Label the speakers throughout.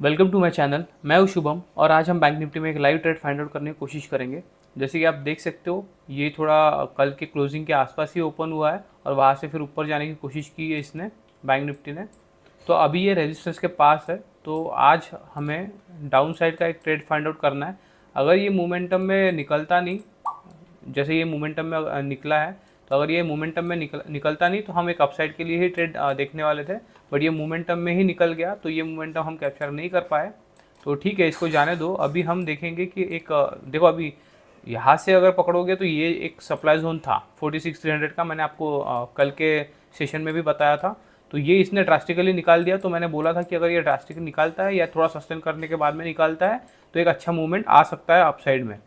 Speaker 1: Welcome to my channel. मैं हूं शुभम और आज हम बैंक निफ्टी में एक लाइव ट्रेड फाइंड आउट करने की कोशिश करेंगे। जैसे कि आप देख सकते हो, ये थोड़ा कल के क्लोजिंग के आसपास ही ओपन हुआ है और वहाँ से फिर ऊपर जाने की कोशिश की है इसने, बैंक निफ्टी ने। तो अभी ये रेजिस्टेंस के पास है, तो आज हमें डाउन साइड का एक ट्रेड फाइंड आउट करना है। अगर ये मोमेंटम में निकलता नहीं, जैसे ये मोमेंटम में निकला है, तो अगर ये मोमेंटम में निकलता नहीं तो हम एक अपसाइड के लिए ही ट्रेड देखने वाले थे। बट ये मोमेंटम में ही निकल गया, तो ये मोमेंटम हम कैप्चर नहीं कर पाए। तो ठीक है, इसको जाने दो। अभी हम देखेंगे कि एक देखो, अभी यहाँ से अगर पकड़ोगे तो ये एक सप्लाई जोन था 46,300 का। मैंने आपको कल के सेशन में भी बताया था। तो ये इसने ड्रास्टिकली निकाल दिया। तो मैंने बोला था कि अगर ये ड्रास्टिकली निकालता है या थोड़ा सस्टेन करने के बाद में निकालता है तो एक अच्छा मूवमेंट आ सकता है अपसाइड में।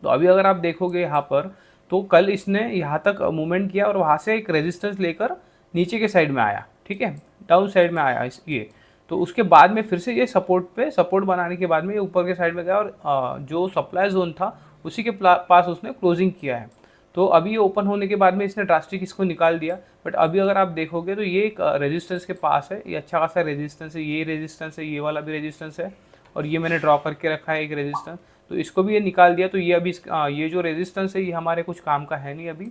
Speaker 1: तो अभी अगर आप देखोगे यहाँ पर, तो कल इसने यहाँ तक मूवमेंट किया और वहाँ से एक रेजिस्टेंस लेकर नीचे के साइड में आया, ठीक है, डाउन साइड में आया ये। तो उसके बाद में फिर से ये सपोर्ट बनाने के बाद में ये ऊपर के साइड में गया और जो सप्लाई जोन था उसी के पास उसने क्लोजिंग किया है। तो अभी ये ओपन होने के बाद में इसने ड्रास्टिक इसको निकाल दिया। बट अभी अगर आप देखोगे तो ये एक रेजिस्टेंस के पास है, ये अच्छा खासा रेजिस्टेंस है, ये रेजिस्टेंस है, ये वाला भी रेजिस्टेंस है और ये मैंने ड्रॉ करके रखा है एक रेजिस्टेंस। तो इसको भी ये निकाल दिया। तो ये अभी ये जो रेजिस्टेंस है ये हमारे कुछ काम का है नहीं अभी।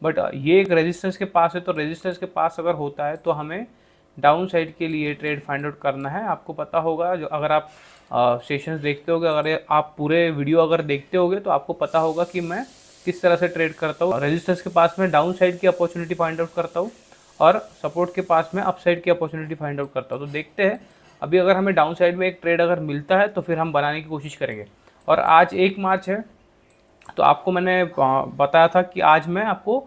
Speaker 1: बट ये एक रेजिस्टेंस के पास है, तो रेजिस्टेंस के पास अगर होता है तो हमें डाउन साइड के लिए ट्रेड फाइंड आउट करना है। आपको पता होगा, जो अगर आप सेशंस देखते होगे, अगर आप पूरे वीडियो अगर देखते होगे तो आपको पता होगा कि मैं किस तरह से ट्रेड करता हूँ। रेजिस्टेंस के पास में डाउन साइड की अपॉर्चुनिटी फाइंड आउट करता हूँ और सपोर्ट के पास में अप साइड की अपॉर्चुनिटी फाइंड आउट करता हूँ। तो देखते हैं अभी अगर हमें डाउन साइड में एक ट्रेड अगर मिलता है तो फिर हम बनाने की कोशिश करेंगे। और आज 1 मार्च है, तो आपको मैंने बताया था कि आज मैं आपको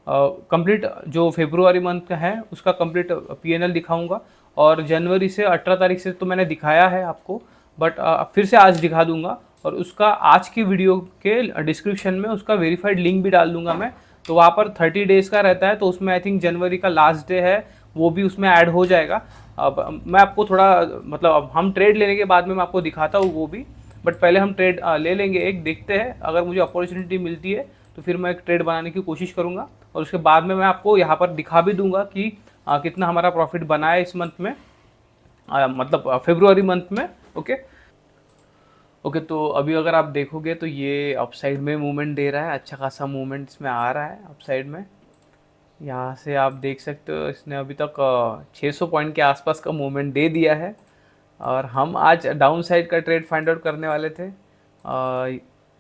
Speaker 1: कंप्लीट जो फेब्रुआरी मंथ का है उसका कंप्लीट पीएनएल दिखाऊंगा। और जनवरी से 18 तारीख से तो मैंने दिखाया है आपको, बट फिर से आज दिखा दूंगा। और उसका आज की वीडियो के डिस्क्रिप्शन में उसका वेरीफाइड लिंक भी डाल दूंगा मैं। तो वहाँ पर 30 डेज़ का रहता है, तो उसमें आई थिंक जनवरी का लास्ट डे है, वो भी उसमें ऐड हो जाएगा। अब मैं आपको थोड़ा, मतलब अब हम ट्रेड लेने के बाद में मैं आपको दिखाता हूँ वो भी। बट पहले हम ट्रेड ले लेंगे, एक देखते हैं अगर मुझे अपॉर्चुनिटी मिलती है तो फिर मैं एक ट्रेड बनाने की कोशिश करूँगा। और उसके बाद में मैं आपको यहाँ पर दिखा भी दूंगा कि कितना हमारा प्रॉफिट बना है इस मंथ में, मतलब फेब्रुआरी मंथ में। ओके ओके, तो अभी अगर आप देखोगे तो ये अपसाइड में मूवमेंट दे रहा है, अच्छा खासा मूवमेंट इसमें आ रहा है अपसाइड में। यहाँ से आप देख सकते हो इसने अभी तक 600 पॉइंट के आसपास का मूवमेंट दे दिया है। और हम आज डाउन साइड का ट्रेड फाइंड आउट करने वाले थे।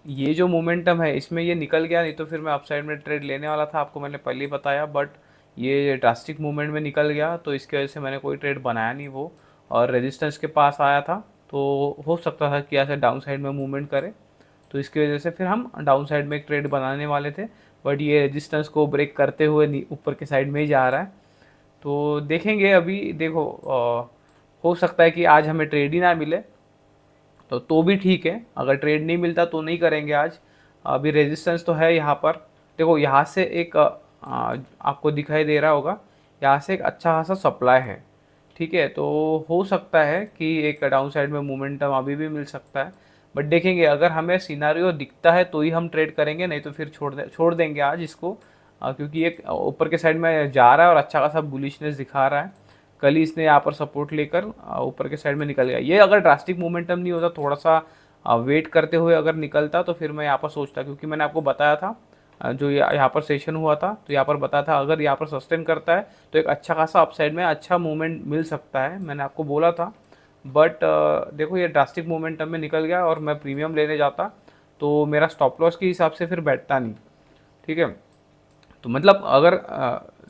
Speaker 1: ये जो मोमेंटम है इसमें ये निकल गया, नहीं तो फिर मैं अपसाइड में ट्रेड लेने वाला था, आपको मैंने पहले ही बताया। बट ये ड्रास्टिक मूवमेंट में निकल गया, तो इसकी वजह से मैंने कोई ट्रेड बनाया नहीं वो। और रेजिस्टेंस के पास आया था, तो हो सकता था कि ऐसे डाउन साइड में मूवमेंट करे, तो इसकी वजह से फिर हम डाउन साइड में एक ट्रेड बनाने वाले थे। बट ये रेजिस्टेंस को ब्रेक करते हुए ऊपर के साइड में ही जा रहा है। तो देखेंगे अभी, देखो हो सकता है कि आज हमें ट्रेड ही ना मिले, तो भी ठीक है। अगर ट्रेड नहीं मिलता तो नहीं करेंगे आज। अभी रेजिस्टेंस तो है यहाँ पर, देखो यहाँ से एक आपको दिखाई दे रहा होगा, यहाँ से एक अच्छा खासा सप्लाई है, ठीक है। तो हो सकता है कि एक डाउन साइड में मोमेंटम अभी भी मिल सकता है। बट देखेंगे, अगर हमें सिनारियो दिखता है तो ही हम ट्रेड करेंगे, नहीं तो फिर छोड़ देंगे आज इसको। क्योंकि एक ऊपर के साइड में जा रहा है और अच्छा खासा बुलिशनेस दिखा रहा है। कल ही इसने यहाँ पर सपोर्ट लेकर ऊपर के साइड में निकल गया। ये अगर ड्रास्टिक मूवमेंटम नहीं होता, थोड़ा सा वेट करते हुए अगर निकलता, तो फिर मैं यहाँ पर सोचता, क्योंकि मैंने आपको बताया था जो यहाँ पर सेशन हुआ था, तो यहाँ पर बताया था अगर यहाँ पर सस्टेन करता है तो एक अच्छा खासा अपसाइड में अच्छा मूवमेंट मिल सकता है, मैंने आपको बोला था। बट देखो ये ड्रास्टिक मोमेंटम में निकल गया और मैं प्रीमियम लेने जाता तो मेरा स्टॉप लॉस के हिसाब से फिर बैठता नहीं, ठीक है। तो मतलब अगर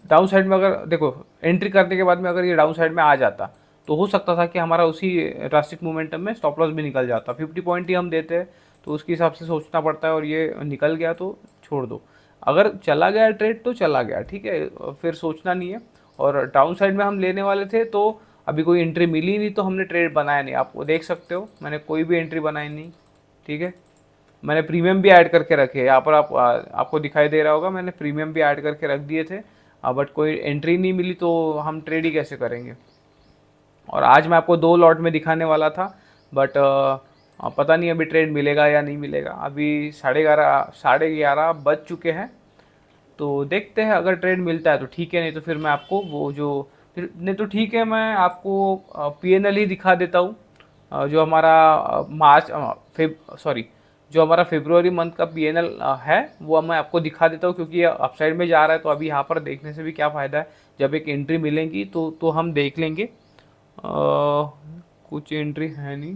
Speaker 1: डाउन साइड में, अगर देखो एंट्री करने के बाद में अगर ये डाउन साइड में आ जाता तो हो सकता था कि हमारा उसी ड्रास्टिक मोमेंटम में स्टॉप लॉस भी निकल जाता। 50 पॉइंट ही हम देते हैं, तो उसके हिसाब से सोचना पड़ता है। और ये निकल गया तो छोड़ दो, अगर चला गया ट्रेड तो चला गया, ठीक है, फिर सोचना नहीं है। और डाउन साइड में हम लेने वाले थे, तो अभी कोई एंट्री मिली नहीं तो हमने ट्रेड बनाया नहीं। आप देख सकते हो मैंने कोई भी एंट्री बनाई नहीं, ठीक है। मैंने प्रीमियम भी ऐड करके रखे, यहाँ पर आपको दिखाई दे रहा होगा, मैंने प्रीमियम भी ऐड करके रख दिए थे। बट कोई एंट्री नहीं मिली तो हम ट्रेड ही कैसे करेंगे। और आज मैं आपको 2 लॉट में दिखाने वाला था, बट पता नहीं अभी ट्रेड मिलेगा या नहीं मिलेगा। अभी 11:30 बज चुके हैं, तो देखते हैं अगर ट्रेड मिलता है तो ठीक है, नहीं तो फिर मैं आपको वो जो, नहीं तो ठीक है मैं आपको पीएनएल ही दिखा देता हूँ। जो हमारा मार्च जो हमारा फेब्रुवरी मंथ का पीएनएल है वो मैं आपको दिखा देता हूँ, क्योंकि ये अपसाइड में जा रहा है तो अभी यहाँ पर देखने से भी क्या फ़ायदा है। जब एक एंट्री मिलेंगी तो हम देख लेंगे। कुछ एंट्री है नहीं,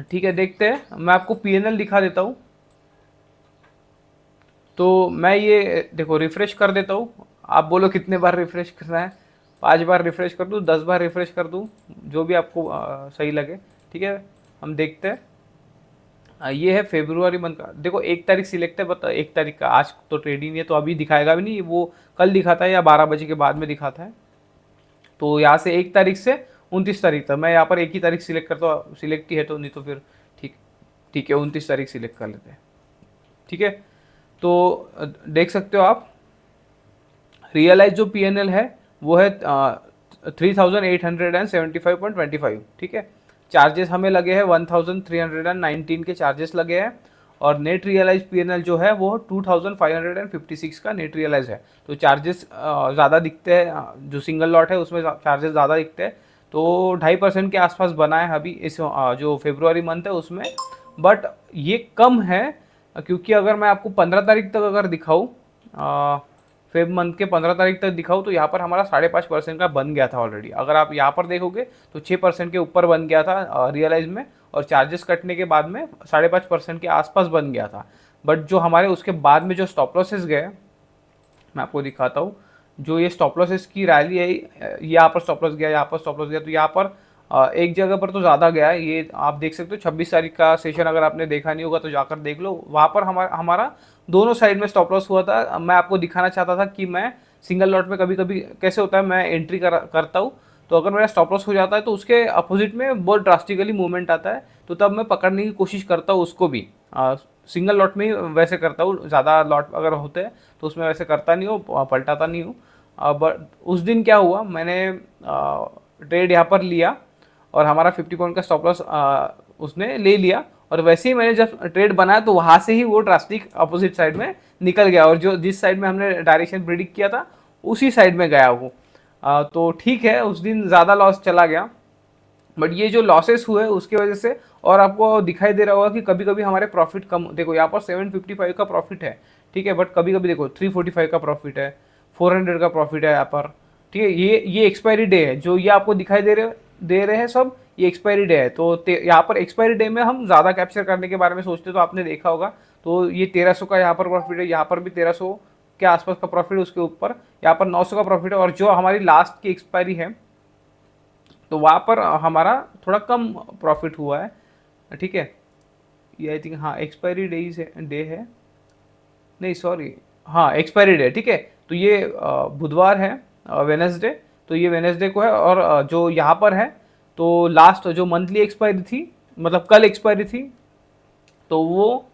Speaker 1: ठीक है, देखते हैं। मैं आपको पीएनएल दिखा देता हूँ। तो मैं ये देखो रिफ़्रेश कर देता हूँ। आप बोलो कितने बार रिफ़्रेश करना है, 5 बार रिफ़्रेश कर दूँ, 10 बार रिफ़्रेश कर दूँ, जो भी आपको सही लगे। ठीक है, हम देखते हैं। ये है फेब्रुवरी मंथ का। देखो 1 तारीख सिलेक्ट है, बता 1 तारीख का। आज तो ट्रेडिंग नहीं है तो अभी दिखाएगा भी नहीं, वो कल दिखाता है या 12 बजे के बाद में दिखाता है। तो यहाँ से 1 तारीख से 29 तारीख तक मैं यहाँ पर एक ही तारीख सिलेक्ट करता हूँ, सिलेक्ट ही है तो, नहीं तो फिर ठीक ठीक है 29 तारीख सिलेक्ट कर लेते हैं। ठीक है, तो देख सकते हो आप रियलाइज जो पीएनएल है वो है 3875.25। ठीक है, चार्जेस हमें लगे हैं 1319 के चार्जेस लगे हैं, और नेट रियलाइज पीएनएल जो है वो 2556 का नेट रियलाइज है। तो चार्जेस ज़्यादा दिखते हैं, जो सिंगल लॉट है उसमें चार्जेस ज़्यादा दिखते हैं। तो 2.5% के आसपास बना है अभी इस जो फेब्रुवरी मंथ है उसमें, बट ये कम है, क्योंकि अगर मैं आपको 15 तारीख तक अगर दिखाऊँ, फेब मंथ के 15 तारीख तक दिखाऊँ, तो यहाँ पर हमारा 5.5% का बन गया था ऑलरेडी। अगर आप यहाँ पर देखोगे तो 6% के ऊपर बन गया था रियलाइज में, और चार्जेस कटने के बाद में 5.5% के आसपास बन गया था। बट जो हमारे उसके बाद में जो स्टॉप लॉसेस गए, मैं आपको दिखाता हूँ। जो ये स्टॉप लॉसेस की रैली है, यहाँ पर स्टॉप लॉस गया, यहाँ पर स्टॉप लॉस गया, तो यहाँ पर एक जगह पर तो ज़्यादा गया है। ये आप देख सकते हो 26 तारीख का सेशन, अगर आपने देखा नहीं होगा तो जाकर देख लो। वहाँ पर हमारा दोनों साइड में स्टॉप लॉस हुआ था। मैं आपको दिखाना चाहता था कि मैं सिंगल लॉट में कभी कभी कैसे होता है, मैं एंट्री करता हूँ, तो अगर मेरा स्टॉप लॉस हो जाता है तो उसके अपोजिट में बहुत ड्रास्टिकली मूवमेंट आता है, तो तब मैं पकड़ने की कोशिश करता हूँ उसको भी। सिंगल लॉट में ही वैसे करता हूँ, ज़्यादा लॉट अगर होते हैं तो उसमें वैसे करता नहीं हूँ, पलटाता नहीं हूँ। बट उस दिन क्या हुआ, मैंने ट्रेड यहाँ पर लिया और हमारा 50 पॉइंट का स्टॉप लॉस उसने ले लिया, और वैसे ही मैंने जब ट्रेड बनाया तो वहाँ से ही वो ड्रास्टिक अपोजिट साइड में निकल गया, और जो जिस साइड में हमने डायरेक्शन प्रिडिक्ट किया था उसी साइड में गया वो। तो ठीक है, उस दिन ज़्यादा लॉस चला गया, बट ये जो लॉसेस हुए उसकी वजह से, और आपको दिखाई दे रहा होगा कि कभी कभी हमारे प्रॉफिट कम, देखो यहाँ पर 755 का प्रॉफिट है, ठीक है, बट कभी कभी देखो 345 का प्रॉफिट है, 400 का प्रॉफिट है यहाँ पर। ठीक है, ये एक्सपायरी डे है, जो ये आपको दिखाई दे रहे हैं सब, ये एक्सपायरी डे है। तो यहाँ पर एक्सपायरी डे में हम ज़्यादा कैप्चर करने के बारे में सोचते, तो आपने देखा होगा। तो ये 1300 का यहाँ पर प्रॉफिट है, यहाँ पर भी 1300 के आसपास का प्रॉफिट, उसके ऊपर यहाँ पर 900 का प्रॉफिट है, और जो हमारी लास्ट की एक्सपायरी है तो वहाँ पर हमारा थोड़ा कम प्रॉफिट हुआ है। ठीक है, ये आई थिंक हाँ एक्सपायरी डे है, नहीं सॉरी, हाँ एक्सपायरी डे। ठीक है, तो ये बुधवार है, वेनसडे, तो ये वेनसडे को है, और जो यहाँ पर है तो लास्ट जो मंथली एक्सपायरी थी, मतलब कल एक्सपायरी थी, तो वो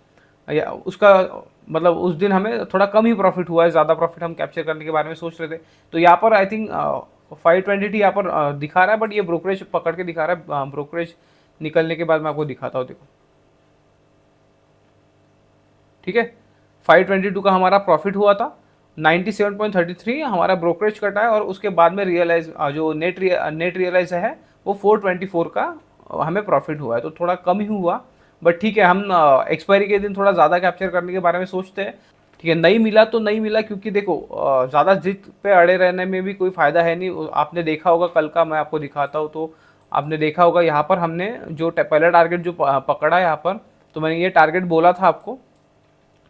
Speaker 1: उसका मतलब उस दिन हमें थोड़ा कम ही प्रॉफिट हुआ है, ज़्यादा प्रॉफिट हम कैप्चर करने के बारे में सोच रहे थे। तो यहाँ पर आई थिंक 520 यहाँ पर दिखा रहा है, बट ये ब्रोकरेज पकड़ के दिखा रहा है। ब्रोकरेज निकलने के बाद मैं आपको दिखाता हूँ, देखो। ठीक है, 522 का हमारा प्रॉफिट हुआ था, 97.33 हमारा ब्रोकरेज कटा है, और उसके बाद में रियलाइज जो नेट रियलाइज है वो 424 का हमें प्रॉफिट हुआ है, तो थोड़ा कम ही हुआ। बट ठीक है, हम एक्सपायरी के दिन थोड़ा ज़्यादा कैप्चर करने के बारे में सोचते हैं। ठीक है, नहीं मिला तो नहीं मिला, क्योंकि देखो ज़्यादा जिद पे अड़े रहने में भी कोई फ़ायदा है नहीं। आपने देखा होगा कल का, मैं आपको दिखाता हूँ, तो आपने देखा होगा यहाँ पर हमने जो पहला टारगेट जो पकड़ा यहाँ पर, तो मैंने ये टारगेट बोला था आपको,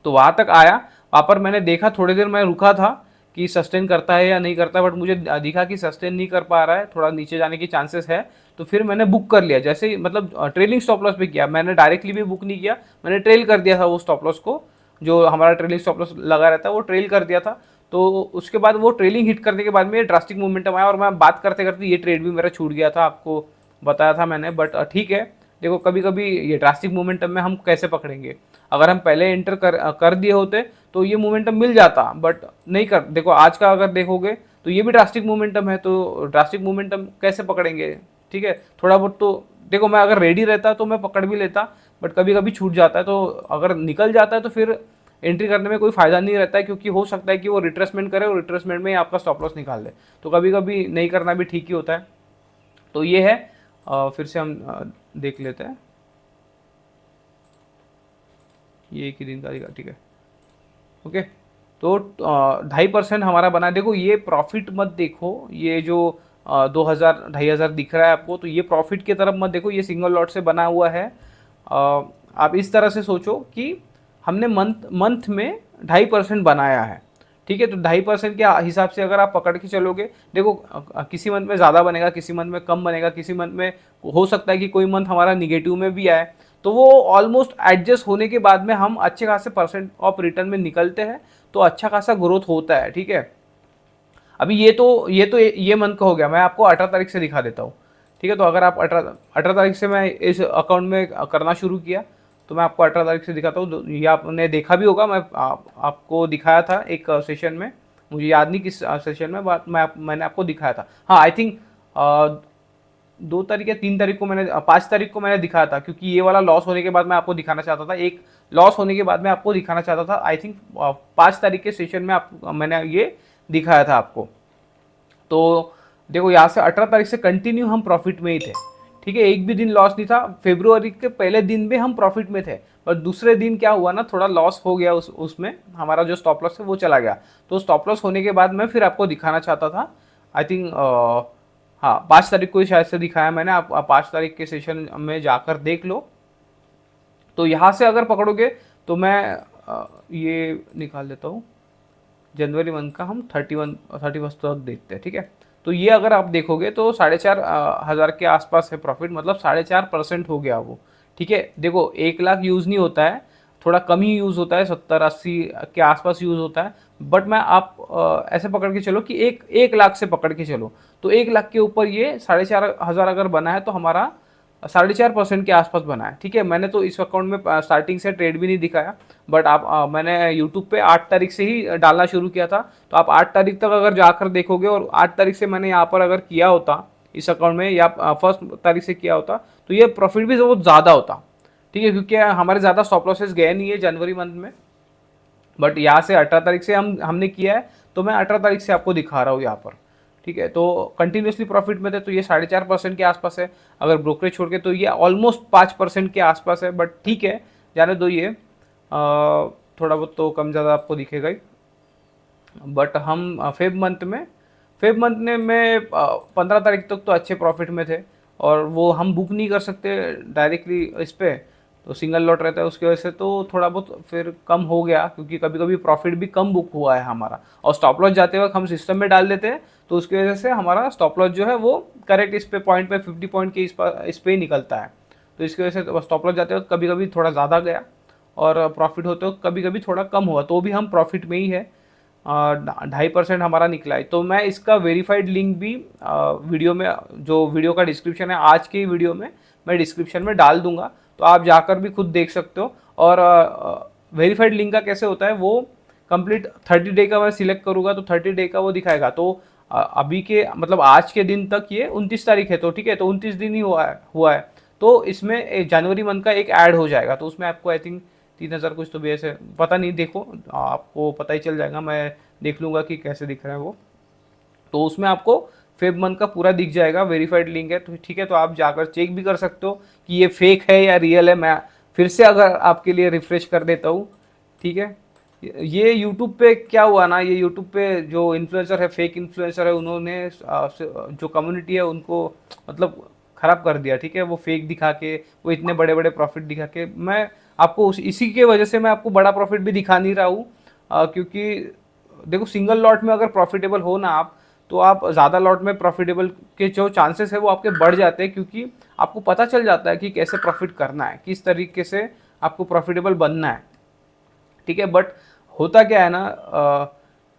Speaker 1: तो वहाँ तक आया। वहाँ पर मैंने देखा, थोड़ी देर मैं रुका था कि सस्टेन करता है या नहीं करता, बट मुझे दिखा कि सस्टेन नहीं कर पा रहा है, थोड़ा नीचे जाने की चांसेस है। तो फिर मैंने बुक कर लिया, जैसे ही मतलब ट्रेलिंग स्टॉप लॉस पे किया, मैंने डायरेक्टली भी बुक नहीं किया, मैंने ट्रेल कर दिया था वो स्टॉप लॉस को, जो हमारा ट्रेलिंग स्टॉप लॉस लगा रहता है वो ट्रेल कर दिया था। तो उसके बाद वो ट्रेलिंग हिट करने के बाद में ड्रास्टिक मोमेंटम आया, और मैं बात करते करते ये ट्रेड भी मेरा छूट गया था, आपको बताया था मैंने। बट ठीक है, देखो कभी कभी ये ड्रास्टिक मोमेंटम में हम कैसे पकड़ेंगे, अगर हम पहले एंटर कर दिए होते तो ये मोमेंटम मिल जाता, बट नहीं कर। देखो आज का अगर देखोगे तो ये भी ड्रास्टिक मोमेंटम है, तो ड्रास्टिक मोमेंटम कैसे पकड़ेंगे। ठीक है, थोड़ा बहुत तो देखो, मैं अगर रेडी रहता तो मैं पकड़ भी लेता, बट कभी कभी छूट जाता है, तो अगर निकल जाता है तो फिर एंट्री करने में कोई फ़ायदा नहीं रहता है, क्योंकि हो सकता है कि वो रिट्रेसमेंट करे और रिट्रेसमेंट में ही आपका स्टॉप लॉस निकाल दे, तो कभी कभी नहीं करना भी ठीक ही होता है। तो ये है, फिर से हम देख लेते हैं, ये एक ही दिन का दिखा, ठीक है। ओके, तो 2.5% हमारा बना। देखो ये प्रॉफिट मत देखो, ये जो 2,000 2,500 दिख रहा है आपको, तो ये प्रॉफिट की तरफ मत देखो, ये सिंगल लॉट से बना हुआ है। आप इस तरह से सोचो कि हमने मंथ मंथ में 2.5% बनाया है, ठीक है। तो 2.5% के हिसाब से अगर आप पकड़ के चलोगे, देखो किसी मंथ में ज़्यादा बनेगा, किसी मंथ में कम बनेगा, किसी मंथ में हो सकता है कि कोई मंथ हमारा निगेटिव में भी आए, तो वो ऑलमोस्ट एडजस्ट होने के बाद में हम अच्छे खासे परसेंट ऑफ रिटर्न में निकलते हैं, तो अच्छा खासा ग्रोथ होता है, ठीक है। अभी ये मंथ का हो गया, मैं आपको 18 तारीख से दिखा देता हूँ, ठीक है। तो अगर आप 18 तारीख से मैं इस अकाउंट में करना शुरू किया, तो मैं आपको 18 तारीख से दिखाता हूँ। ये आपने देखा भी होगा, मैं आपको दिखाया था एक सेशन में, मुझे याद नहीं किस सेशन में, बात मैंने आपको दिखाया था। हाँ, आई थिंक 2 तारीख या 3 तारीख को मैंने 5 तारीख को मैंने दिखाया था, क्योंकि ये वाला लॉस होने के बाद मैं आपको दिखाना चाहता था, एक लॉस होने के बाद मैं आपको दिखाना चाहता था। आई थिंक 5 तारीख के सेशन में मैंने ये दिखाया था आपको। तो देखो यहाँ से 18 तारीख से कंटिन्यू हम प्रॉफिट में ही थे, ठीक है, एक भी दिन लॉस नहीं था। फरवरी के पहले दिन भी हम प्रॉफिट में थे, पर दूसरे दिन क्या हुआ ना, थोड़ा लॉस हो गया, उसमें हमारा जो स्टॉप लॉस है वो चला गया। तो स्टॉप लॉस होने के बाद मैं फिर आपको दिखाना चाहता था, आई थिंक हाँ 5 तारीख को ही शायद से दिखाया मैंने। आप 5 तारीख के सेशन में जाकर देख लो। तो यहाँ से अगर पकड़ोगे तो मैं ये निकाल देता हूँ, जनवरी मंथ का हम 31 तक देखते हैं, ठीक है। तो ये अगर आप देखोगे तो 4,500 के आसपास है प्रॉफिट, मतलब 4.5% हो गया वो, ठीक है। देखो 1 लाख यूज़ नहीं होता है, थोड़ा कम ही यूज़ होता है, 70-80 के आसपास यूज़ होता है। बट मैं आप ऐसे पकड़ के चलो कि 1 लाख से पकड़ के चलो, तो 1 लाख के ऊपर ये 4,500 अगर बना है, तो हमारा 4.5% के आसपास बना है, ठीक है। मैंने तो इस अकाउंट में स्टार्टिंग से ट्रेड भी नहीं दिखाया, बट आप मैंने यूट्यूब पे 8 तारीख से ही डालना शुरू किया था। तो आप 8 तारीख तक अगर जाकर देखोगे, और 8 तारीख से मैंने यहाँ पर अगर किया होता इस अकाउंट में, या 1 तारीख से किया होता, तो ये प्रॉफिट भी बहुत ज़्यादा होता, ठीक है, क्योंकि हमारे ज़्यादा स्टॉप लॉसेस गए नहीं है जनवरी मंथ में। बट यहाँ से 18 तारीख से हमने किया है, तो मैं 18 तारीख से आपको दिखा रहा हूँ यहाँ पर, ठीक है। तो कंटिन्यूसली प्रॉफिट में थे, तो ये 4.5% के आसपास है। अगर ब्रोकरेज छोड़ के तो ये ऑलमोस्ट 5% के आसपास है, बट ठीक है, जाने दो। ये थोड़ा बहुत तो कम ज़्यादा आपको दिखेगा ही। बट हम फेब मंथ में 15 तारीख तक तो अच्छे प्रॉफिट में थे, और वो हम बुक नहीं कर सकते डायरेक्टली इस पर, तो सिंगल लॉट रहता है, उसकी वजह से तो थोड़ा बहुत फिर कम हो गया, क्योंकि कभी कभी प्रॉफिट भी कम बुक हुआ है हमारा। और स्टॉप लॉस जाते वक्त हम सिस्टम में डाल देते हैं, तो उसकी वजह से हमारा स्टॉप लॉस जो है वो करेक्ट इस पे पॉइंट पे 50 पॉइंट के इस पे ही निकलता है। तो इसकी वजह से स्टॉप लॉस जाते वक्त कभी कभी थोड़ा ज़्यादा गया, और प्रॉफिट होते वक्त कभी कभी थोड़ा कम हुआ, तो भी हम प्रॉफिट में ही है। 2.5% हमारा निकला है। तो मैं इसका वेरीफाइड लिंक भी वीडियो में, जो वीडियो का डिस्क्रिप्शन है आज के वीडियो में, मैं डिस्क्रिप्शन में डाल दूंगा, तो आप जाकर भी खुद देख सकते हो। और वेरीफाइड लिंक का कैसे होता है, वो कंप्लीट 30 डे का मैं सिलेक्ट करूँगा, तो 30 डे का वो दिखाएगा। तो अभी के मतलब आज के दिन तक ये 29 तारीख है, तो ठीक है, तो 29 दिन ही हुआ है। तो इसमें जनवरी मंथ का एक ऐड हो जाएगा, तो उसमें आपको आई थिंक 3,000 कुछ तो भी ऐसे, पता नहीं, देखो आपको पता ही चल जाएगा, मैं देख लूँगा कि कैसे दिख रहा है वो। तो उसमें आपको फेब मंथ का पूरा दिख जाएगा, वेरीफाइड लिंक है, तो ठीक है। तो आप जाकर चेक भी कर सकते हो कि ये फेक है या रियल है। मैं फिर से अगर आपके लिए रिफ्रेश कर देता हूँ, ठीक है। ये यूट्यूब पे क्या हुआ ना, ये यूट्यूब पे जो इन्फ्लुएंसर है, फेक इन्फ्लुएंसर है, उन्होंने जो कम्युनिटी है उनको मतलब ख़राब कर दिया, ठीक है। वो फेक दिखा के, वो इतने बड़े बड़े प्रॉफिट दिखा के, मैं आपको इसी के वजह से मैं आपको बड़ा प्रॉफिट भी दिखा नहीं रहा हूँ, क्योंकि देखो सिंगल लॉट में अगर प्रॉफिटेबल हो ना आप, तो आप ज़्यादा लॉट में प्रॉफिटेबल के जो चांसेस है वो आपके बढ़ जाते हैं, क्योंकि आपको पता चल जाता है कि कैसे प्रॉफिट करना है, किस तरीके से आपको प्रॉफिटेबल बनना है, ठीक है। बट होता क्या है ना,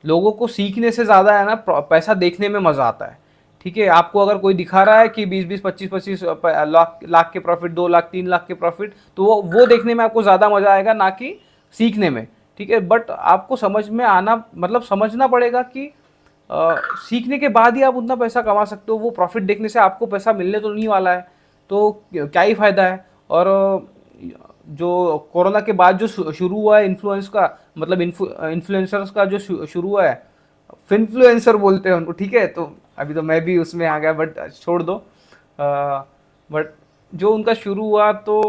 Speaker 1: लोगों को सीखने से ज़्यादा है ना पैसा देखने में मज़ा आता है, ठीक है। आपको अगर कोई दिखा रहा है कि 20-20, 25-25 लाख के प्रॉफिट, 2 लाख 3 लाख के प्रॉफिट, तो वो देखने में आपको ज़्यादा मज़ा आएगा, ना कि सीखने में, ठीक है। बट आपको समझ में आना, मतलब समझना पड़ेगा कि सीखने के बाद ही आप उतना पैसा कमा सकते हो, वो प्रॉफिट देखने से आपको पैसा मिलने तो नहीं वाला है, तो क्या ही फ़ायदा है। और जो कोरोना के बाद जो शुरू हुआ है इन्फ्लुएंस का, मतलब इन्फ्लुएंसर्स का जो शुरू हुआ है, फिनफ्लुएंसर बोलते हैं उनको, ठीक है। तो अभी तो मैं भी उसमें आ गया, बट छोड़ दो। बट जो उनका शुरू हुआ तो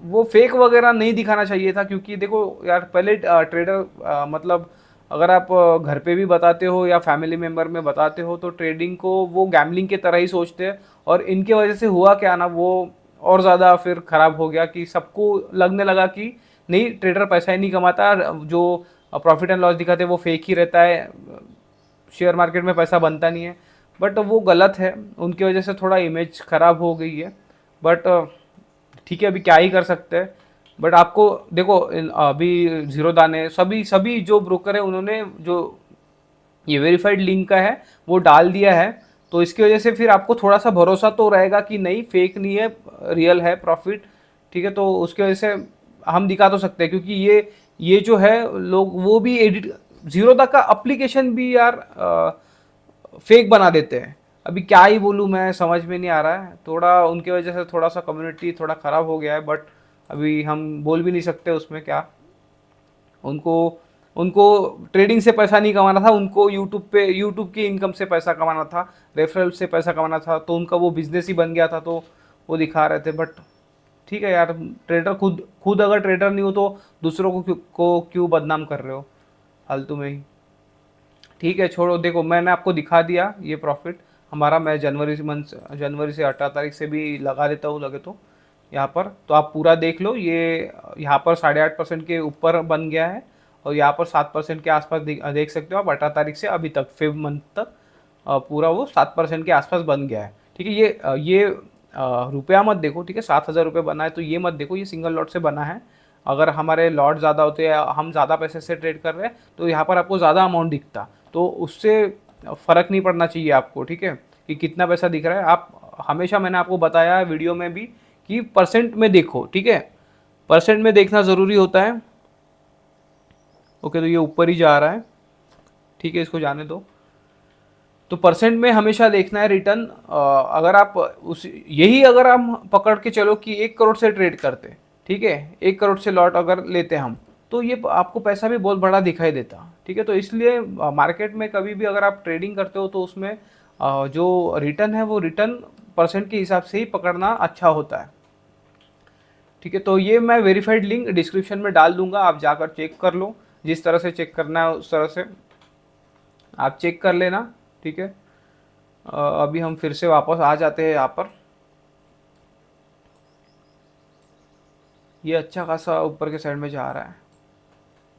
Speaker 1: वो फेक वगैरह नहीं दिखाना चाहिए था, क्योंकि देखो यार पहले ट्रेडर मतलब अगर आप घर पे भी बताते हो या फैमिली मेम्बर में बताते हो तो ट्रेडिंग को वो गैम्बलिंग की तरह ही सोचते हैं। और इनके वजह से हुआ क्या ना, वो और ज़्यादा फिर ख़राब हो गया कि सबको लगने लगा कि नहीं, ट्रेडर पैसा ही नहीं कमाता, जो प्रॉफिट एंड लॉस दिखाते हैं वो फेक ही रहता है, शेयर मार्केट में पैसा बनता नहीं है। बट वो गलत है, उनकी वजह से थोड़ा इमेज ख़राब हो गई है। बट ठीक है, अभी क्या ही कर सकते हैं। बट आपको देखो अभी जीरो दाने सभी सभी जो ब्रोकर है उन्होंने जो ये वेरीफाइड लिंक का है वो डाल दिया है। तो इसकी वजह से फिर आपको थोड़ा सा भरोसा तो रहेगा कि नहीं, फेक नहीं है, रियल है प्रॉफिट। ठीक है, तो उसकी वजह से हम दिखा तो सकते हैं, क्योंकि ये जो है लोग वो भी एडिट, जीरो तक का अप्लीकेशन भी यार फेक बना देते हैं। अभी क्या ही बोलूँ, मैं समझ में नहीं आ रहा है, थोड़ा उनकी वजह से थोड़ा सा कम्युनिटी थोड़ा ख़राब हो गया है। बट अभी हम बोल भी नहीं सकते उसमें क्या। उनको उनको ट्रेडिंग से पैसा नहीं कमाना था, उनको यूट्यूब की इनकम से पैसा कमाना था, रेफरल से पैसा कमाना था, तो उनका वो बिजनेस ही बन गया था, तो वो दिखा रहे थे। बट ठीक है यार, ट्रेडर खुद खुद अगर ट्रेडर नहीं हो तो दूसरों को क्यों बदनाम कर रहे हो फालतू में ही। ठीक है, छोड़ो। देखो मैंने आपको दिखा दिया ये प्रॉफिट हमारा, मैं जनवरी से 18 तारीख से भी लगा देता हूँ लगे तो यहाँ पर, तो आप पूरा देख लो। ये यहाँ पर 8.5% के ऊपर बन गया है, और यहाँ पर 7% के आसपास देख सकते हो आप। 18 तारीख से अभी तक फेब मंथ तक पूरा वो 7% के आसपास बन गया है। ठीक है, ये रुपया मत देखो, ठीक है, 7,000 रुपये बना है तो ये मत देखो, ये सिंगल लॉट से बना है। अगर हमारे लॉट ज़्यादा होते या हम ज़्यादा पैसे से ट्रेड कर रहे हैं तो यहाँ पर आपको ज़्यादा अमाउंट दिखता, तो उससे फ़र्क नहीं पड़ना चाहिए आपको। ठीक है, कि कितना पैसा दिख रहा है, आप हमेशा, मैंने आपको बताया है वीडियो में भी कि परसेंट में देखो। ठीक है, परसेंट में देखना ज़रूरी होता है। ओके, तो ये ऊपर ही जा रहा है, ठीक है, इसको जाने दो। तो परसेंट में हमेशा देखना है रिटर्न। अगर आप उस यही अगर हम पकड़ के चलो कि 1 करोड़ से ट्रेड करते, ठीक है, 1 करोड़ से लॉट अगर लेते हम, तो ये आपको पैसा भी बहुत बड़ा दिखाई देता। ठीक है, तो इसलिए मार्केट में कभी भी अगर आप ट्रेडिंग करते हो तो उसमें जो रिटर्न है वो रिटर्न परसेंट के हिसाब से ही पकड़ना अच्छा होता है। ठीक है, तो ये मैं वेरीफाइड लिंक डिस्क्रिप्शन में डाल दूंगा, आप जाकर चेक कर लो, जिस तरह से चेक करना है उस तरह से आप चेक कर लेना। ठीक है, अभी हम फिर से वापस आ जाते हैं यहाँ पर। ये अच्छा खासा ऊपर के साइड में जा रहा है।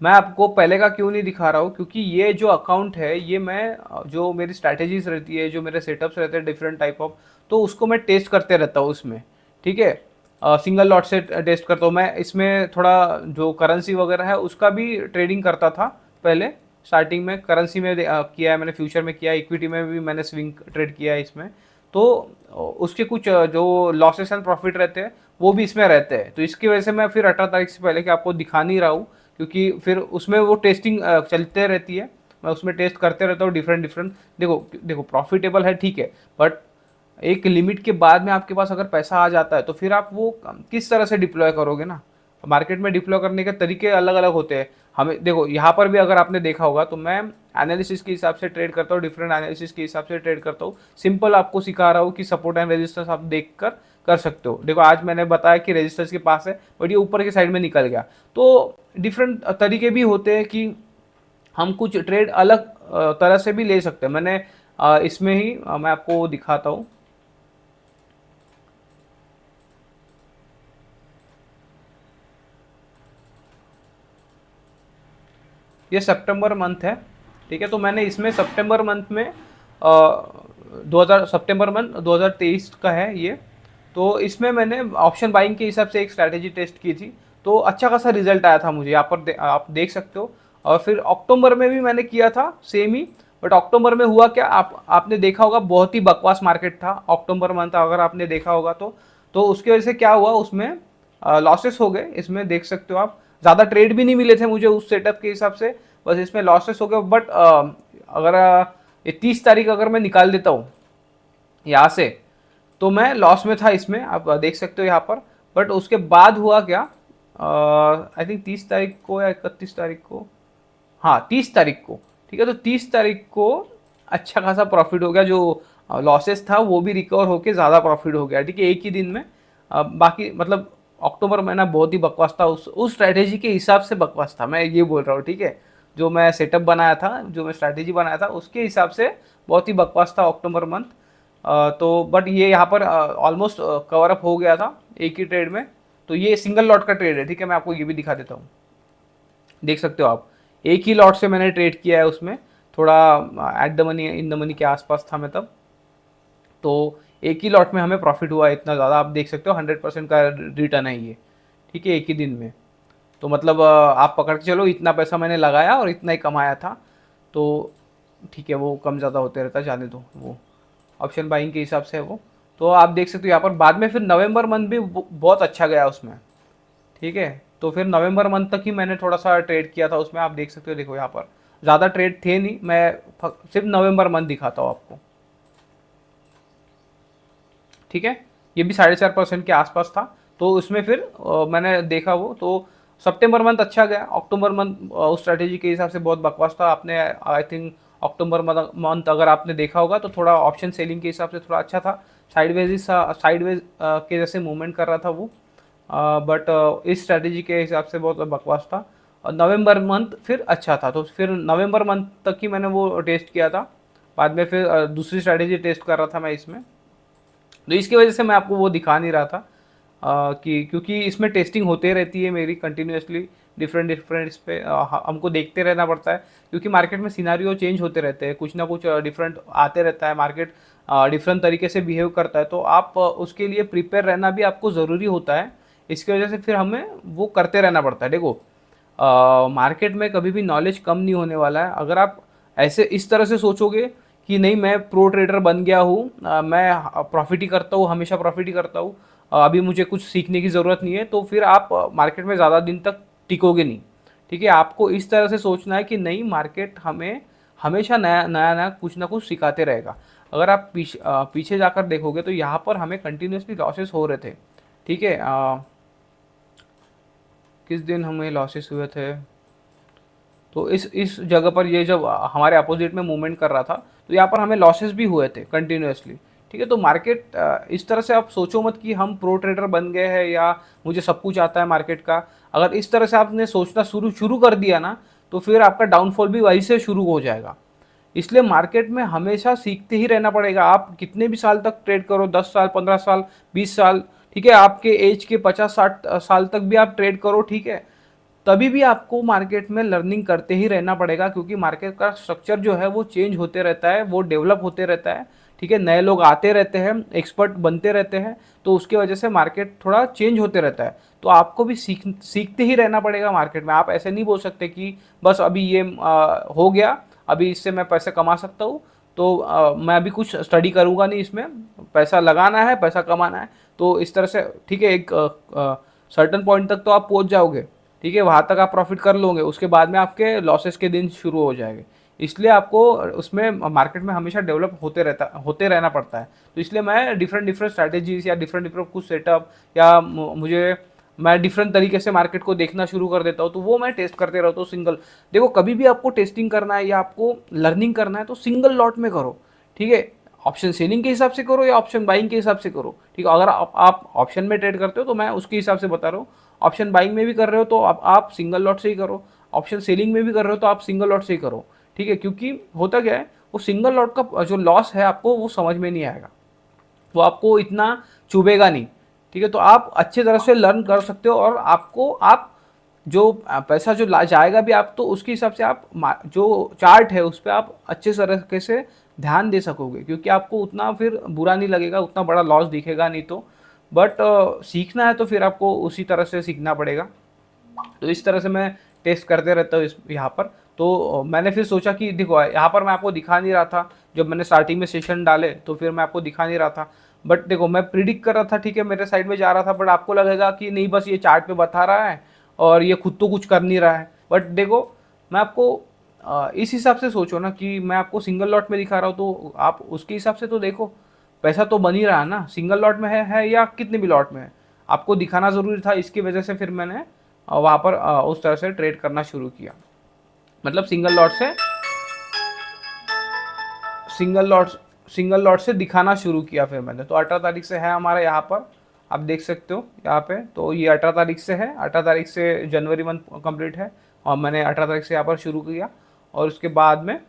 Speaker 1: मैं आपको पहले का क्यों नहीं दिखा रहा हूँ, क्योंकि ये जो अकाउंट है ये मैं जो मेरी स्ट्रैटेजीज रहती है, जो मेरे सेटअप्स रहते हैं डिफरेंट टाइप ऑफ, तो उसको मैं टेस्ट करते रहता हूँ उसमें। ठीक है, सिंगल लॉट से टेस्ट करता हूँ मैं। इसमें थोड़ा जो करेंसी वगैरह है उसका भी ट्रेडिंग करता था पहले, स्टार्टिंग में करेंसी में किया है मैंने, फ्यूचर में किया है, इक्विटी में भी मैंने स्विंग ट्रेड किया है इसमें। तो उसके कुछ जो लॉसेस एंड प्रॉफिट रहते हैं वो भी इसमें रहते हैं, तो इसकी वजह से मैं फिर 18 तारीख से पहले कि आपको दिखा नहीं रहा हूँ, क्योंकि फिर उसमें वो टेस्टिंग चलते रहती है, मैं उसमें टेस्ट करते रहता हूँ डिफरेंट डिफरेंट। देखो देखो प्रॉफिटेबल है ठीक है, बट एक लिमिट के बाद में आपके पास अगर पैसा आ जाता है तो फिर आप वो किस तरह से डिप्लॉय करोगे ना। मार्केट में डिप्लॉय करने के तरीके अलग अलग होते हैं। हमें देखो यहाँ पर भी अगर आपने देखा होगा तो मैं एनालिसिस के हिसाब से ट्रेड करता हूँ, डिफरेंट एनालिसिस के हिसाब से ट्रेड करता हूँ। सिंपल आपको सिखा रहा हूँ कि सपोर्ट एंड रेजिस्टेंस आप देख कर सकते हो। देखो आज मैंने बताया कि रेजिस्टेंस के पास है, बट ये ऊपर के साइड में निकल गया। तो डिफरेंट तरीके भी होते हैं कि हम कुछ ट्रेड अलग तरह से भी ले सकते हैं। मैंने इसमें ही मैं आपको दिखाता हूँ। ये सितंबर मंथ है, ठीक है, तो मैंने इसमें सितंबर मंथ में 2000 सितंबर मंथ 2023 का है ये। तो इसमें मैंने ऑप्शन बाइंग के हिसाब से एक स्ट्रैटेजी टेस्ट की थी, तो अच्छा खासा रिजल्ट आया था मुझे, यहाँ पर आप देख सकते हो। और फिर अक्टूबर में भी मैंने किया था सेम ही, बट अक्टूबर में हुआ क्या, आपने देखा होगा बहुत ही बकवास मार्केट था अक्टूबर मंथ, अगर आपने देखा होगा तो उसकी वजह से क्या हुआ, उसमें लॉसेस हो गए। इसमें देख सकते हो आप, ज़्यादा ट्रेड भी नहीं मिले थे मुझे उस सेटअप के हिसाब से, बस इसमें लॉसेस हो गए। बट अगर ये 30 तारीख अगर मैं निकाल देता हूँ यहाँ से, तो मैं लॉस में था इसमें, आप देख सकते हो यहाँ पर। बट उसके बाद हुआ क्या, आई थिंक 30 तारीख को या 31 तारीख को, हाँ 30 तारीख को, ठीक है, तो 30 तारीख को अच्छा खासा प्रॉफिट हो गया, जो लॉसेस था वो भी रिकवर होके ज़्यादा प्रॉफिट हो गया, ठीक है, एक ही दिन में। बाकी मतलब अक्टूबर महीना बहुत ही बकवास था, उस स्ट्रैटेजी के हिसाब से बकवास था, मैं ये बोल रहा हूँ, ठीक है। जो मैं सेटअप बनाया था, जो मैं स्ट्रैटेजी बनाया था, उसके हिसाब से बहुत ही बकवास था अक्टूबर मंथ। तो बट ये यहाँ पर ऑलमोस्ट कवर अप हो गया था एक ही ट्रेड में। तो ये सिंगल लॉट का ट्रेड है, ठीक है, मैं आपको ये भी दिखा देता हूँ, देख सकते हो आप। एक ही लॉट से मैंने ट्रेड किया है, उसमें थोड़ा at the money in the money के आसपास था मैं तब। तो एक ही लॉट में हमें प्रॉफिट हुआ इतना ज़्यादा, आप देख सकते हो 100% का रिटर्न है ये, ठीक है, एक ही दिन में। तो मतलब आप पकड़ के चलो इतना पैसा मैंने लगाया और इतना ही कमाया था। तो ठीक है, वो कम ज़्यादा होते रहता है, जाने दो, वो ऑप्शन बाइंग के हिसाब से है वो। तो आप देख सकते हो यहाँ पर बाद में फिर नवंबर मंथ भी बहुत अच्छा गया उसमें, ठीक है। तो फिर नवंबर मंथ तक ही मैंने थोड़ा सा ट्रेड किया था उसमें, आप देख सकते हो, देखो यहाँ पर ज़्यादा ट्रेड थे नहीं, मैं सिर्फ नवंबर मंथ दिखाता हूँ आपको, ठीक है। ये भी 4.5% के आसपास था। तो उसमें फिर मैंने देखा वो, तो सितंबर मंथ अच्छा गया, अक्टूबर मंथ उस स्ट्रैटेजी के हिसाब से बहुत बकवास था। आपने आई थिंक अक्टूबर मंथ अगर आपने देखा होगा तो थोड़ा ऑप्शन सेलिंग के हिसाब से थोड़ा अच्छा था, साइडवेज के जैसे मूवमेंट कर रहा था वो। बट इस स्ट्रैटेजी के हिसाब से बहुत बकवास था। और नवंबर मंथ फिर अच्छा था, तो फिर नवंबर मंथ तक ही मैंने वो टेस्ट किया था। बाद में फिर दूसरी स्ट्रैटेजी टेस्ट कर रहा था मैं इसमें। तो इसकी वजह से मैं आपको वो दिखा नहीं रहा था कि क्योंकि इसमें टेस्टिंग होते रहती है मेरी कंटिन्यूसली, डिफरेंट डिफरेंट इस पे हमको देखते रहना पड़ता है, क्योंकि मार्केट में सिनारियो चेंज होते रहते हैं, कुछ ना कुछ डिफरेंट आते रहता है, मार्केट डिफरेंट तरीके से बिहेव करता है। तो आप उसके लिए प्रिपेयर रहना भी आपको ज़रूरी होता है। इसकी वजह से फिर हमें वो करते रहना पड़ता है। देखो मार्केट में कभी भी नॉलेज कम नहीं होने वाला है। अगर आप ऐसे इस तरह से सोचोगे कि नहीं मैं प्रो ट्रेडर बन गया हूँ, मैं प्रॉफिट ही करता हूँ, हमेशा प्रॉफिट ही करता हूँ, अभी मुझे कुछ सीखने की ज़रूरत नहीं है, तो फिर आप मार्केट में ज़्यादा दिन तक टिकोगे नहीं, ठीक है। आपको इस तरह से सोचना है कि नहीं, मार्केट हमें हमेशा नया नया नया कुछ ना कुछ सिखाते रहेगा। अगर आप पीछे जाकर देखोगे तो यहाँ पर हमें कंटिन्यूसली लॉसेस हो रहे थे, ठीक है। किस दिन हमें लॉसेस हुए थे, तो इस जगह पर ये जब हमारे अपोजिट में मूवमेंट कर रहा था, तो यहाँ पर हमें लॉसेस भी हुए थे कंटिन्यूसली, ठीक है। तो मार्केट इस तरह से आप सोचो मत कि हम प्रो ट्रेडर बन गए हैं या मुझे सब कुछ आता है मार्केट का। अगर इस तरह से आपने सोचना शुरू शुरू कर दिया ना, तो फिर आपका डाउनफॉल भी वहीं से शुरू हो जाएगा। इसलिए मार्केट में हमेशा सीखते ही रहना पड़ेगा। आप कितने भी साल तक ट्रेड करो, 10 साल, 15 साल, 20 साल, ठीक है, आपके एज के 50-60 साल तक भी आप ट्रेड करो, ठीक है, तभी भी आपको मार्केट में लर्निंग करते ही रहना पड़ेगा, क्योंकि मार्केट का स्ट्रक्चर जो है वो चेंज होते रहता है, वो डेवलप होते रहता है, ठीक है। नए लोग आते रहते हैं, एक्सपर्ट बनते रहते हैं, तो उसकी वजह से मार्केट थोड़ा चेंज होते रहता है। तो आपको भी सीखते ही रहना पड़ेगा मार्केट में। आप ऐसे नहीं बोल सकते कि बस अभी ये हो गया, अभी इससे मैं पैसे कमा सकता हूँ, तो मैं अभी कुछ स्टडी करूँगा नहीं, इसमें पैसा लगाना है, पैसा कमाना है। तो इस तरह से, ठीक है, एक सर्टन पॉइंट तक तो आप पहुँच जाओगे, ठीक है, वहाँ तक आप प्रॉफिट कर लोगे, उसके बाद में आपके लॉसेस के दिन शुरू हो जाएंगे। इसलिए आपको उसमें मार्केट में हमेशा डेवलप होते रहना पड़ता है। तो इसलिए मैं डिफरेंट डिफरेंट स्ट्रैटेजीज या डिफरेंट डिफरेंट कुछ सेटअप, या मुझे मैं डिफरेंट तरीके से मार्केट को देखना शुरू कर देता हूँ, तो वो मैं टेस्ट करते रहता हूँ सिंगल। देखो कभी भी आपको टेस्टिंग करना है या आपको लर्निंग करना है तो सिंगल लॉट में करो, ठीक है। ऑप्शन सेलिंग के हिसाब से करो या ऑप्शन बाइंग के हिसाब से करो, ठीक है। अगर आप ऑप्शन में ट्रेड करते हो तो मैं उसके हिसाब से बता रहा हूँ। ऑप्शन बाइंग में भी कर रहे हो तो आप सिंगल लॉट से ही करो, ऑप्शन सेलिंग में भी कर रहे हो तो आप सिंगल लॉट से ही करो, ठीक है। क्योंकि होता क्या है, वो सिंगल लॉट का जो लॉस है आपको वो समझ में नहीं आएगा, वो आपको इतना चुभेगा नहीं, ठीक है। तो आप अच्छी तरह से लर्न कर सकते हो, और आपको आप जो पैसा जो जाएगा भी आप, तो उसके हिसाब से आप जो चार्ट है उस पर आप अच्छे तरीके से ध्यान दे सकोगे, क्योंकि आपको उतना फिर बुरा नहीं लगेगा, उतना बड़ा लॉस दिखेगा नहीं। तो बट सीखना है तो फिर आपको उसी तरह से सीखना पड़ेगा। तो इस तरह से मैं टेस्ट करते रहता हूँ इस यहाँ पर। तो मैंने फिर सोचा कि देखो यहाँ पर मैं आपको दिखा नहीं रहा था, जब मैंने स्टार्टिंग में सेशन डाले तो फिर मैं आपको दिखा नहीं रहा था। बट देखो मैं प्रिडिक्ट कर रहा था, ठीक है, मेरे साइड में जा रहा था, बट आपको लगेगा कि नहीं बस ये चार्ट पे बता रहा है और ये खुद तो कुछ कर नहीं रहा है। बट देखो मैं आपको इस हिसाब से सोचो ना कि मैं आपको सिंगल लॉट में दिखा रहा हूँ, तो आप उसके हिसाब से तो देखो, पैसा तो बन ही रहा है ना, सिंगल लॉट में है या कितने भी लॉट में है, आपको दिखाना ज़रूरी था। इसकी वजह से फिर मैंने वहाँ पर उस तरह से ट्रेड करना शुरू किया, मतलब सिंगल लॉट सिंगल लॉट से दिखाना शुरू किया फिर मैंने। तो 18 तारीख से है हमारा यहाँ पर, आप देख सकते हो यहाँ पे। तो ये 18 तारीख से है, 18 तारीख से जनवरी मंथ कंप्लीट है और मैंने 18 तारीख से यहाँ पर शुरू किया। और उसके बाद में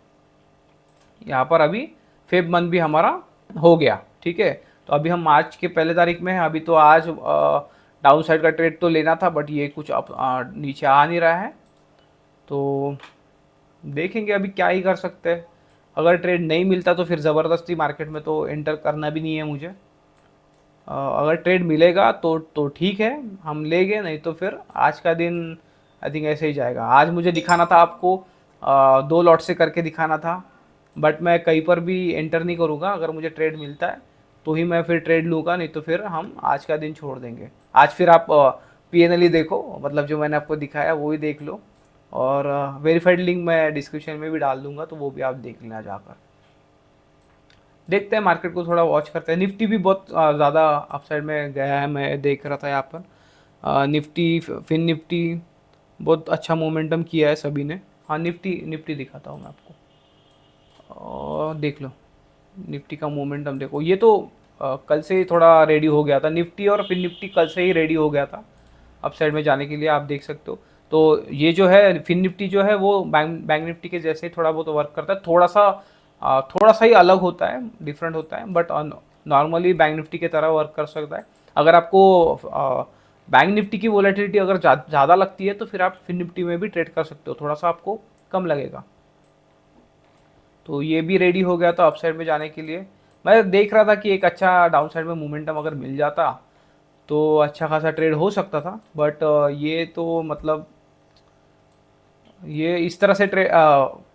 Speaker 1: यहाँ पर अभी फेब मंथ भी हमारा हो गया, ठीक है। तो अभी हम मार्च के पहले तारीख में है। अभी तो आज डाउन साइड का ट्रेड तो लेना था, बट ये कुछ नीचे आ नहीं रहा है, तो देखेंगे अभी क्या ही कर सकते हैं। अगर ट्रेड नहीं मिलता तो फिर ज़बरदस्ती मार्केट में तो एंटर करना भी नहीं है मुझे। अगर ट्रेड मिलेगा तो ठीक है, हम लेंगे, नहीं तो फिर आज का दिन आई थिंक ऐसे ही जाएगा। आज मुझे दिखाना था आपको 2 लॉट से करके दिखाना था, बट मैं कहीं पर भी एंटर नहीं करूँगा। अगर मुझे ट्रेड मिलता है तो ही मैं फिर ट्रेड लूँगा, नहीं तो फिर हम आज का दिन छोड़ देंगे। आज फिर आप PNL ही देखो, मतलब जो मैंने आपको दिखाया वो ही देख लो, और वेरीफाइड लिंक मैं डिस्क्रिप्शन में भी डाल दूंगा, तो वो भी आप देख लेना जाकर। देखते हैं, मार्केट को थोड़ा वॉच करते हैं। निफ्टी भी बहुत ज़्यादा अपसाइड में गया है, मैं देख रहा था यहाँ पर। निफ्टी, फिन निफ्टी बहुत अच्छा मोमेंटम किया है सभी ने। हाँ, निफ्टी दिखाता हूँ मैं आपको, और देख लो निफ्टी का मोमेंटम देखो। ये तो कल से ही थोड़ा रेडी हो गया था, निफ्टी और फिन निफ्टी कल से ही रेडी हो गया था अपसाइड में जाने के लिए, आप देख सकते हो। तो ये जो है फिन निफ्टी जो है वो बैंक निफ्टी के जैसे ही थोड़ा बहुत वर्क करता है, थोड़ा सा ही अलग होता है, डिफरेंट होता है, बट नॉर्मली बैंक निफ्टी की तरह वर्क कर सकता है। अगर आपको बैंक निफ्टी की वोलेटिलिटी अगर ज़्यादा लगती है तो फिर आप फिन निफ्टी में भी ट्रेड कर सकते हो, थोड़ा सा आपको कम लगेगा। तो ये भी रेडी हो गया था अपसाइड में जाने के लिए। मैं देख रहा था कि एक अच्छा डाउन साइड में मोमेंटम अगर मिल जाता तो अच्छा खासा ट्रेड हो सकता था, बट ये तो मतलब ये इस तरह से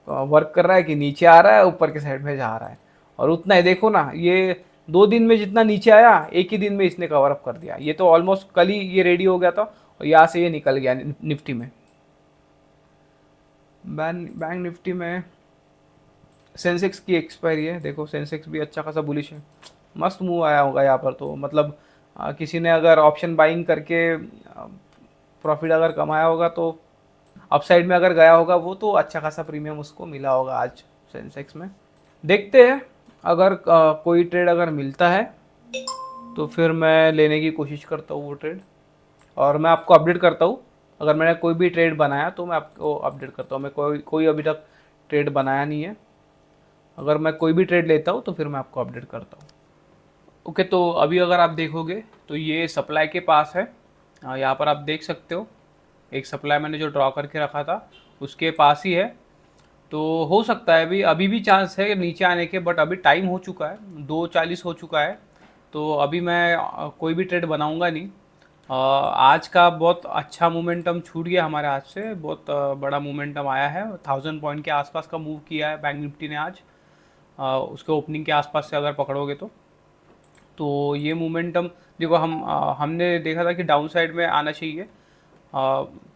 Speaker 1: वर्क कर रहा है कि नीचे आ रहा है, ऊपर के साइड में जा रहा है, और उतना ही देखो ना, ये 2 दिन में जितना नीचे आया एक ही दिन में इसने कवर अप कर दिया। ये तो ऑलमोस्ट कल ही ये रेडी हो गया था और यहाँ से ये निकल गया निफ्टी में। बैंक निफ्टी में सेंसेक्स की एक्सपायरी है, देखो सेंसेक्स भी अच्छा खासा बुलिश है, मस्त मूव आया होगा यहाँ पर। तो मतलब किसी ने अगर ऑप्शन बाइंग करके प्रॉफिट अगर कमाया होगा तो अपसाइड में अगर गया होगा वो, तो अच्छा खासा प्रीमियम उसको मिला होगा आज सेंसेक्स में। देखते हैं, अगर कोई ट्रेड अगर मिलता है तो फिर मैं लेने की कोशिश करता हूँ वो ट्रेड, और मैं आपको अपडेट करता हूँ। अगर मैंने कोई भी ट्रेड बनाया तो मैं आपको अपडेट करता हूँ। मैं कोई अभी तक ट्रेड बनाया नहीं है, अगर मैं कोई भी ट्रेड लेता हूँ तो फिर मैं आपको अपडेट करता हूँ। ओके, तो अभी अगर आप देखोगे तो ये सप्लाई के पास है, यहाँ पर आप देख सकते हो एक सप्लाई मैंने जो ड्रॉ करके रखा था उसके पास ही है। तो हो सकता है अभी भी चांस है नीचे आने के, बट अभी टाइम हो चुका है, 2:40 हो चुका है, तो अभी मैं कोई भी ट्रेड बनाऊंगा नहीं। आज का बहुत अच्छा मोमेंटम छूट गया हमारे हाथ से, बहुत बड़ा मोमेंटम आया है, 1000 पॉइंट के आसपास का मूव किया है बैंक निफ्टी ने आज, उसके ओपनिंग के आसपास से अगर पकड़ोगे तो ये मोमेंटम देखो, हमने देखा था कि डाउन साइड में आना चाहिए।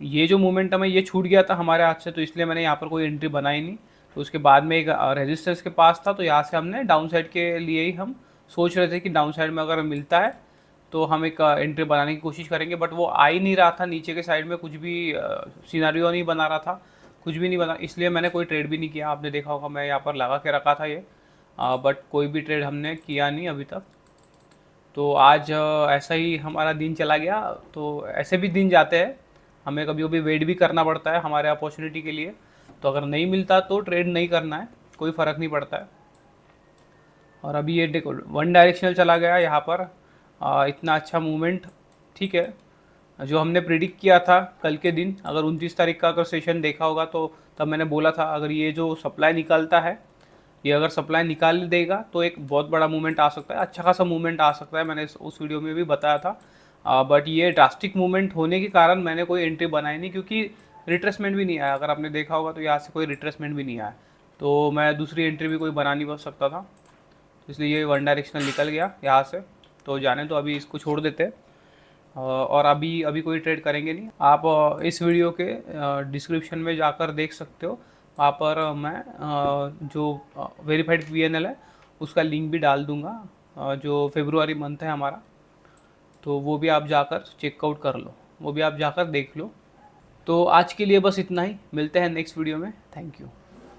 Speaker 1: ये जो मोमेंटम है ये छूट गया था हमारे हाथ से, तो इसलिए मैंने यहाँ पर कोई एंट्री बनाई नहीं। तो उसके बाद में एक रेजिस्टेंस के पास था, तो यहाँ से हमने डाउन साइड के लिए ही हम सोच रहे थे कि डाउन साइड में अगर मिलता है तो हम एक एंट्री बनाने की कोशिश करेंगे, बट वो आ ही नहीं रहा था नीचे के साइड में, कुछ भी सिनारियो नहीं बना रहा था, कुछ भी नहीं बना, इसलिए मैंने कोई ट्रेड भी नहीं किया। आपने देखा होगा मैं यहाँ पर लगा के रखा था ये, बट कोई भी ट्रेड हमने किया नहीं अभी तक। तो आज ऐसा ही हमारा दिन चला गया। तो ऐसे भी दिन जाते हैं, हमें कभी कभी वेट भी करना पड़ता है हमारे अपॉर्चुनिटी के लिए। तो अगर नहीं मिलता तो ट्रेड नहीं करना है, कोई फ़र्क नहीं पड़ता है। और अभी ये देखो 1 डायरेक्शनल चला गया यहाँ पर, इतना अच्छा मूवमेंट, ठीक है। जो हमने प्रिडिक्ट किया था कल के दिन, अगर 29 तारीख का अगर सेशन देखा होगा तो तब मैंने बोला था अगर ये जो सप्लाई निकालता है, ये अगर सप्लाई निकाल देगा तो एक बहुत बड़ा मूवमेंट आ सकता है, अच्छा खासा मूवमेंट आ सकता है, मैंने उस वीडियो में भी बताया था। बट ये ड्रास्टिक मूवमेंट होने के कारण मैंने कोई एंट्री बनाई नहीं, क्योंकि रिट्रेसमेंट भी नहीं आया। अगर आपने देखा होगा तो यहाँ से कोई रिट्रेसमेंट भी नहीं आया, तो मैं दूसरी एंट्री भी कोई बना नहीं सकता था, इसलिए ये 1 डायरेक्शनल निकल गया यहाँ से। तो जाने तो अभी इसको छोड़ देते हैं, और अभी कोई ट्रेड करेंगे नहीं। आप इस वीडियो के डिस्क्रिप्शन में जाकर देख सकते हो, वहाँ पर मैं जो वेरीफाइड PNL है उसका लिंक भी डाल दूँगा, जो फरवरी मंथ है हमारा, तो वो भी आप जाकर चेकआउट कर लो, वो भी आप जाकर देख लो। तो आज के लिए बस इतना ही, मिलते हैं नेक्स्ट वीडियो में, थैंक यू।